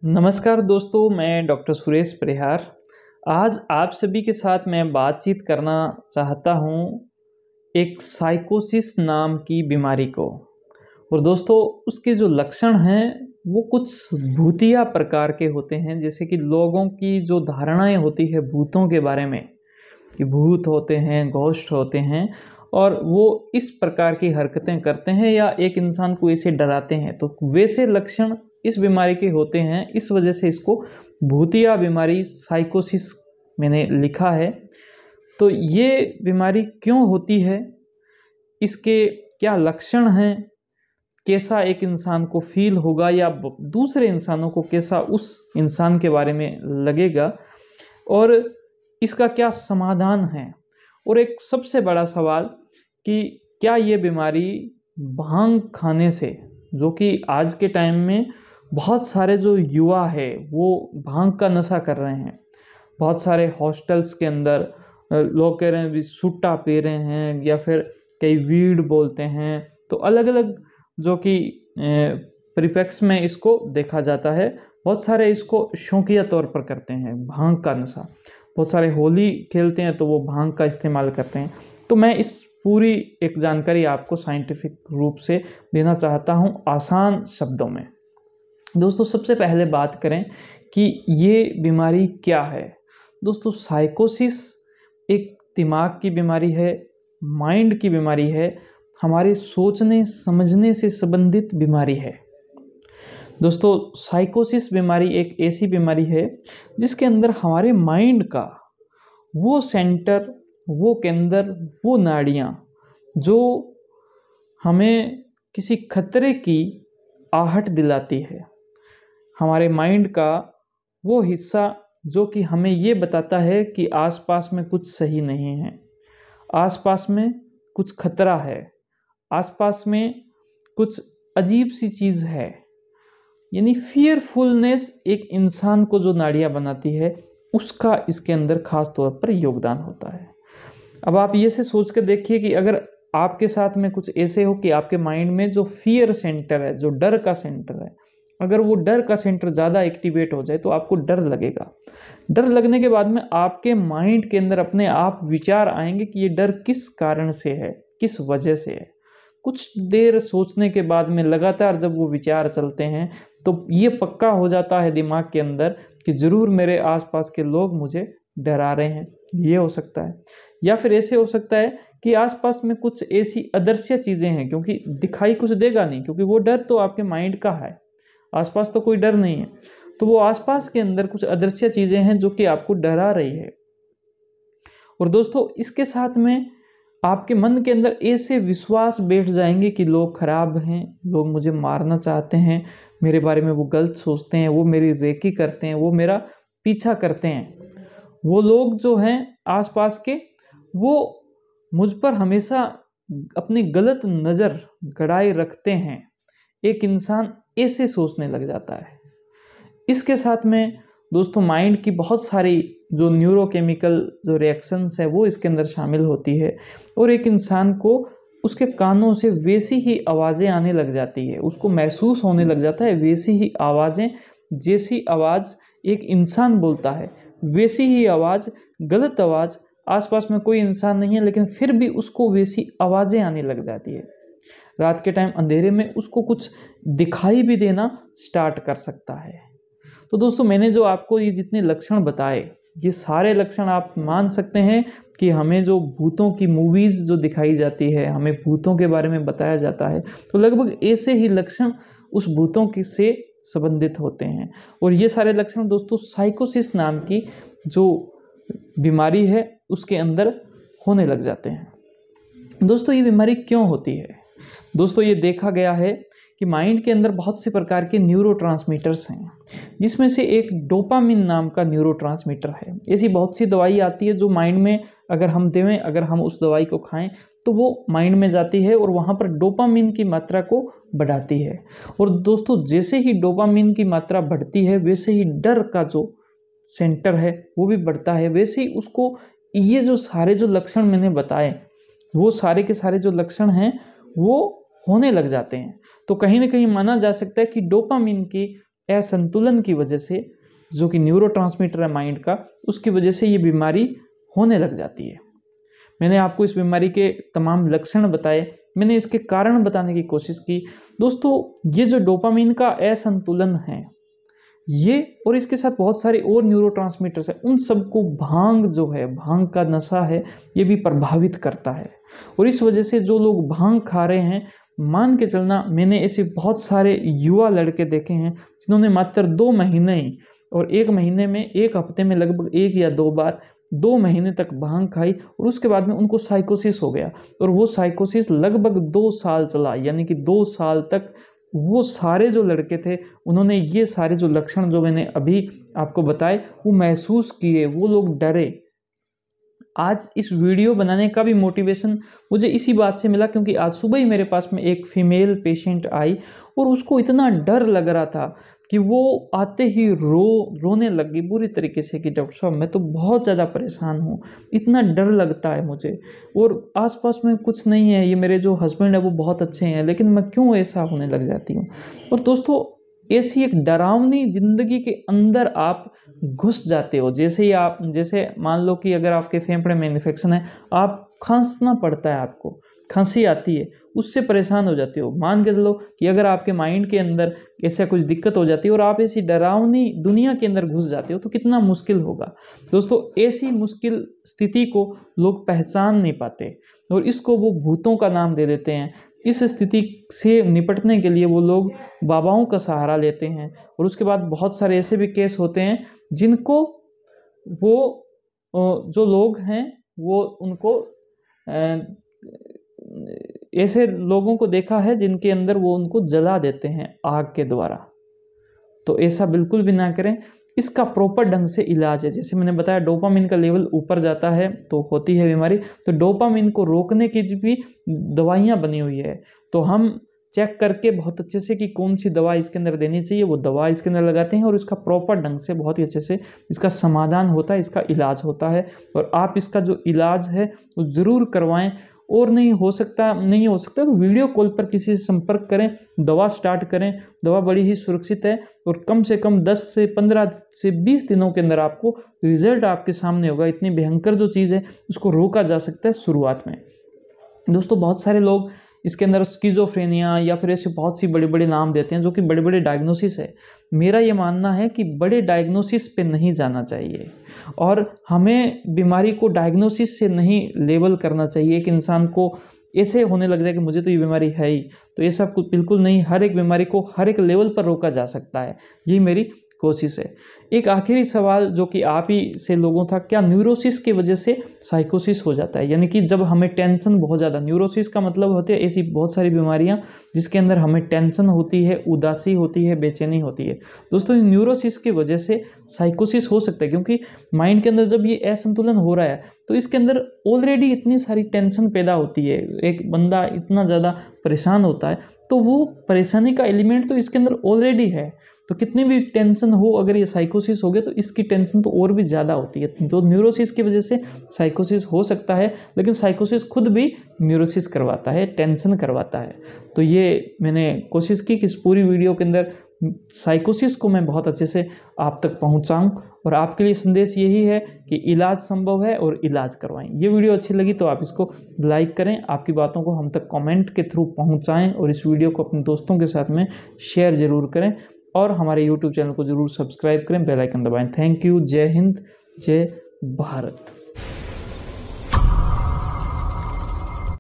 नमस्कार दोस्तों, मैं डॉक्टर सुरेश परिहार। आज आप सभी के साथ मैं बातचीत करना चाहता हूँ एक साइकोसिस नाम की बीमारी को। और दोस्तों, उसके जो लक्षण हैं वो कुछ भूतिया प्रकार के होते हैं। जैसे कि लोगों की जो धारणाएं होती है भूतों के बारे में कि भूत होते हैं, घोस्ट होते हैं, और वो इस प्रकार की हरकतें करते हैं या एक इंसान को ऐसे डराते हैं, तो वैसे लक्षण इस बीमारी के होते हैं। इस वजह से इसको भूतिया बीमारी साइकोसिस मैंने लिखा है। तो ये बीमारी क्यों होती है, इसके क्या लक्षण हैं, कैसा एक इंसान को फील होगा या दूसरे इंसानों को कैसा उस इंसान के बारे में लगेगा, और इसका क्या समाधान है। और एक सबसे बड़ा सवाल कि क्या ये बीमारी भांग खाने से, जो कि आज के टाइम में बहुत सारे जो युवा है वो भांग का नशा कर रहे हैं। बहुत सारे हॉस्टल्स के अंदर लोग कह रहे हैं भी सुट्टा पी रहे हैं, या फिर कई वीड बोलते हैं। तो अलग अलग जो कि परिपेक्ष में इसको देखा जाता है। बहुत सारे इसको शौकिया तौर पर करते हैं भांग का नशा। बहुत सारे होली खेलते हैं तो वो भांग का इस्तेमाल करते हैं। तो मैं इस पूरी एक जानकारी आपको साइंटिफिक रूप से देना चाहता हूँ आसान शब्दों में। दोस्तों, सबसे पहले बात करें कि ये बीमारी क्या है। दोस्तों, साइकोसिस एक दिमाग की बीमारी है, माइंड की बीमारी है, हमारे सोचने समझने से संबंधित बीमारी है। दोस्तों, साइकोसिस बीमारी एक ऐसी बीमारी है जिसके अंदर हमारे माइंड का वो सेंटर, वो केंद्र, वो नाड़ियाँ जो हमें किसी खतरे की आहट दिलाती है, हमारे माइंड का वो हिस्सा जो कि हमें ये बताता है कि आसपास में कुछ सही नहीं है, आसपास में कुछ खतरा है, आसपास में कुछ अजीब सी चीज़ है। यानी फियरफुलनेस एक इंसान को जो नाड़ियाँ बनाती है, उसका इसके अंदर खास तौर पर योगदान होता है। अब आप ये से सोच कर देखिए कि अगर आपके साथ में कुछ ऐसे हो कि आपके माइंड में जो फियर सेंटर है, जो डर का सेंटर है, अगर वो डर का सेंटर ज़्यादा एक्टिवेट हो जाए तो आपको डर लगेगा। डर लगने के बाद में आपके माइंड के अंदर अपने आप विचार आएंगे कि ये डर किस कारण से है, किस वजह से है। कुछ देर सोचने के बाद में लगातार जब वो विचार चलते हैं तो ये पक्का हो जाता है दिमाग के अंदर कि ज़रूर मेरे आसपास के लोग मुझे डरा रहे हैं। ये हो सकता है, या फिर ऐसे हो सकता है कि आसपास में कुछ ऐसी अदृश्य चीज़ें हैं, क्योंकि दिखाई कुछ देगा नहीं, क्योंकि वो डर तो आपके माइंड का है, आसपास तो कोई डर नहीं है। तो वो आसपास के अंदर कुछ अदृश्य चीज़ें हैं जो कि आपको डरा रही है। और दोस्तों, इसके साथ में आपके मन के अंदर ऐसे विश्वास बैठ जाएंगे कि लोग खराब हैं, लोग मुझे मारना चाहते हैं, मेरे बारे में वो गलत सोचते हैं, वो मेरी रेकी करते हैं, वो मेरा पीछा करते हैं। वो लोग जो हैं आसपास के, वो मुझ पर हमेशा अपनी गलत नज़र गड़ाए रखते हैं। एक इंसान ऐसे सोचने लग जाता है। इसके साथ में दोस्तों माइंड की बहुत सारी जो न्यूरोकेमिकल जो रिएक्शंस है वो इसके अंदर शामिल होती है, और एक इंसान को उसके कानों से वैसी ही आवाज़ें आने लग जाती है, उसको महसूस होने लग जाता है वैसी ही आवाज़ें, जैसी आवाज़ एक इंसान बोलता है वैसी ही आवाज़, गलत आवाज़। आसपास में कोई इंसान नहीं है लेकिन फिर भी उसको वैसी आवाज़ें आने लग जाती है। रात के टाइम अंधेरे में उसको कुछ दिखाई भी देना स्टार्ट कर सकता है। तो दोस्तों, मैंने जो आपको ये जितने लक्षण बताए, ये सारे लक्षण आप मान सकते हैं कि हमें जो भूतों की मूवीज़ जो दिखाई जाती है, हमें भूतों के बारे में बताया जाता है, तो लगभग ऐसे ही लक्षण उस भूतों की से संबंधित होते हैं। और ये सारे लक्षण दोस्तों साइकोसिस नाम की जो बीमारी है उसके अंदर होने लग जाते हैं। दोस्तों, ये बीमारी क्यों होती है? दोस्तों, ये देखा गया है कि माइंड के अंदर बहुत से प्रकार के न्यूरोट्रांसमीटर्स हैं, जिसमें से एक डोपामिन नाम का न्यूरोट्रांसमीटर है। ऐसी बहुत सी दवाई आती है जो माइंड में अगर हम देवें, अगर हम उस दवाई को खाएं तो वो माइंड में जाती है और वहाँ पर डोपामिन की मात्रा को बढ़ाती है। और दोस्तों, जैसे ही डोपामिन की मात्रा बढ़ती है वैसे ही डर का जो सेंटर है वो भी बढ़ता है। वैसे ही उसको ये जो सारे जो लक्षण मैंने बताए, वो सारे के सारे जो लक्षण हैं वो होने लग जाते हैं। तो कहीं ना कहीं माना जा सकता है कि डोपामिन की असंतुलन की वजह से, जो कि न्यूरोट्रांसमीटर है माइंड का, उसकी वजह से ये बीमारी होने लग जाती है। मैंने आपको इस बीमारी के तमाम लक्षण बताए, मैंने इसके कारण बताने की कोशिश की। दोस्तों, ये जो डोपामिन का असंतुलन है, ये और इसके साथ बहुत सारे और न्यूरोट्रांसमीटर्स हैं, उन सबको भांग जो है, भांग का नशा है, ये भी प्रभावित करता है। और इस वजह से जो लोग भांग खा रहे हैं, मान के चलना, मैंने ऐसे बहुत सारे युवा लड़के देखे हैं जिन्होंने मात्र 2 महीने ही, और 1 महीने में, 1 हफ्ते में लगभग 1 या 2 बार 2 महीने तक भांग खाई, और उसके बाद में उनको साइकोसिस हो गया। और वो साइकोसिस लगभग 2 साल चला, यानी कि 2 साल तक वो सारे जो लड़के थे, उन्होंने ये सारे जो लक्षण जो मैंने अभी आपको बताए वो महसूस किए, वो लोग डरे। आज इस वीडियो बनाने का भी मोटिवेशन मुझे इसी बात से मिला, क्योंकि आज सुबह ही मेरे पास में एक फीमेल पेशेंट आई और उसको इतना डर लग रहा था कि वो आते ही रोने लग गई बुरी तरीके से कि डॉक्टर साहब, मैं तो बहुत ज़्यादा परेशान हूँ, इतना डर लगता है मुझे, और आसपास में कुछ नहीं है, ये मेरे जो हस्बैंड है वो बहुत अच्छे हैं, लेकिन मैं क्यों ऐसा होने लग जाती हूँ। और दोस्तों, ऐसी एक डरावनी जिंदगी के अंदर आप घुस जाते हो। जैसे मान लो कि अगर आपके फेफड़े में इन्फेक्शन है, आप खांसना पड़ता है, आपको खांसी आती है, उससे परेशान हो जाते हो। मान के चलो कि अगर आपके माइंड के अंदर ऐसा कुछ दिक्कत हो जाती है और आप ऐसी डरावनी दुनिया के अंदर घुस जाते हो, तो कितना मुश्किल होगा। दोस्तों, ऐसी मुश्किल स्थिति को लोग पहचान नहीं पाते और इसको वो भूतों का नाम दे देते हैं। इस स्थिति से निपटने के लिए वो लोग बाबाओं का सहारा लेते हैं, और उसके बाद बहुत सारे ऐसे भी केस होते हैं जिनको वो जो लोग हैं वो उनको ऐसे लोगों को देखा है जिनके अंदर वो उनको जला देते हैं आग के द्वारा। तो ऐसा बिल्कुल भी ना करें। इसका प्रॉपर ढंग से इलाज है। जैसे मैंने बताया, डोपामिन का लेवल ऊपर जाता है तो होती है बीमारी, तो डोपामिन को रोकने की भी दवाइयाँ बनी हुई है। तो हम चेक करके बहुत अच्छे से कि कौन सी दवा इसके अंदर देनी चाहिए, वो दवा इसके अंदर लगाते हैं और इसका प्रॉपर ढंग से बहुत ही अच्छे से इसका समाधान होता है, इसका इलाज होता है। और आप इसका जो इलाज है वो ज़रूर करवाएं, और नहीं हो सकता तो वीडियो कॉल पर किसी से संपर्क करें, दवा स्टार्ट करें। दवा बड़ी ही सुरक्षित है और कम से कम 10 से 15 से 20 दिनों के अंदर आपको रिजल्ट आपके सामने होगा। इतनी भयंकर जो चीज़ है उसको रोका जा सकता है शुरुआत में। दोस्तों, बहुत सारे लोग इसके अंदर स्किज़ोफ्रेनिया या फिर ऐसे बहुत सी बड़े बड़े नाम देते हैं जो कि बड़े बड़े डायग्नोसिस है। मेरा ये मानना है कि बड़े डायग्नोसिस पे नहीं जाना चाहिए और हमें बीमारी को डायग्नोसिस से नहीं लेबल करना चाहिए कि इंसान को ऐसे होने लग जाए कि मुझे तो ये बीमारी है ही। तो ये सब कुछ बिल्कुल नहीं, हर एक बीमारी को हर एक लेवल पर रोका जा सकता है, यही मेरी कोशिश है। एक आखिरी सवाल जो कि आप ही से लोगों था, क्या न्यूरोसिस की वजह से साइकोसिस हो जाता है? यानी कि जब हमें टेंशन बहुत ज़्यादा, न्यूरोसिस का मतलब होती है ऐसी बहुत सारी बीमारियां जिसके अंदर हमें टेंशन होती है, उदासी होती है, बेचैनी होती है। दोस्तों, न्यूरोसिस की वजह से साइकोसिस हो सकता है, क्योंकि माइंड के अंदर जब ये असंतुलन हो रहा है तो इसके अंदर ऑलरेडी इतनी सारी टेंशन पैदा होती है, एक बंदा इतना ज़्यादा परेशान होता है, तो वो परेशानी का एलिमेंट तो इसके अंदर ऑलरेडी है। तो कितनी भी टेंशन हो, अगर ये साइकोसिस हो गया तो इसकी टेंशन तो और भी ज़्यादा होती है। तो न्यूरोसिस की वजह से साइकोसिस हो सकता है, लेकिन साइकोसिस खुद भी न्यूरोसिस करवाता है, टेंशन करवाता है। तो ये मैंने कोशिश की कि इस पूरी वीडियो के अंदर साइकोसिस को मैं बहुत अच्छे से आप तक पहुंचाऊं, और आपके लिए संदेश यही है कि इलाज संभव है और इलाज करवाएं। ये वीडियो अच्छी लगी तो आप इसको लाइक करें, आपकी बातों को हम तक कमेंट के थ्रू पहुंचाएं, और इस वीडियो को अपने दोस्तों के साथ में शेयर ज़रूर करें, और हमारे YouTube चैनल को ज़रूर सब्सक्राइब करें, बेल आइकन दबाएं। Thank you. जय हिंद, जय भारत।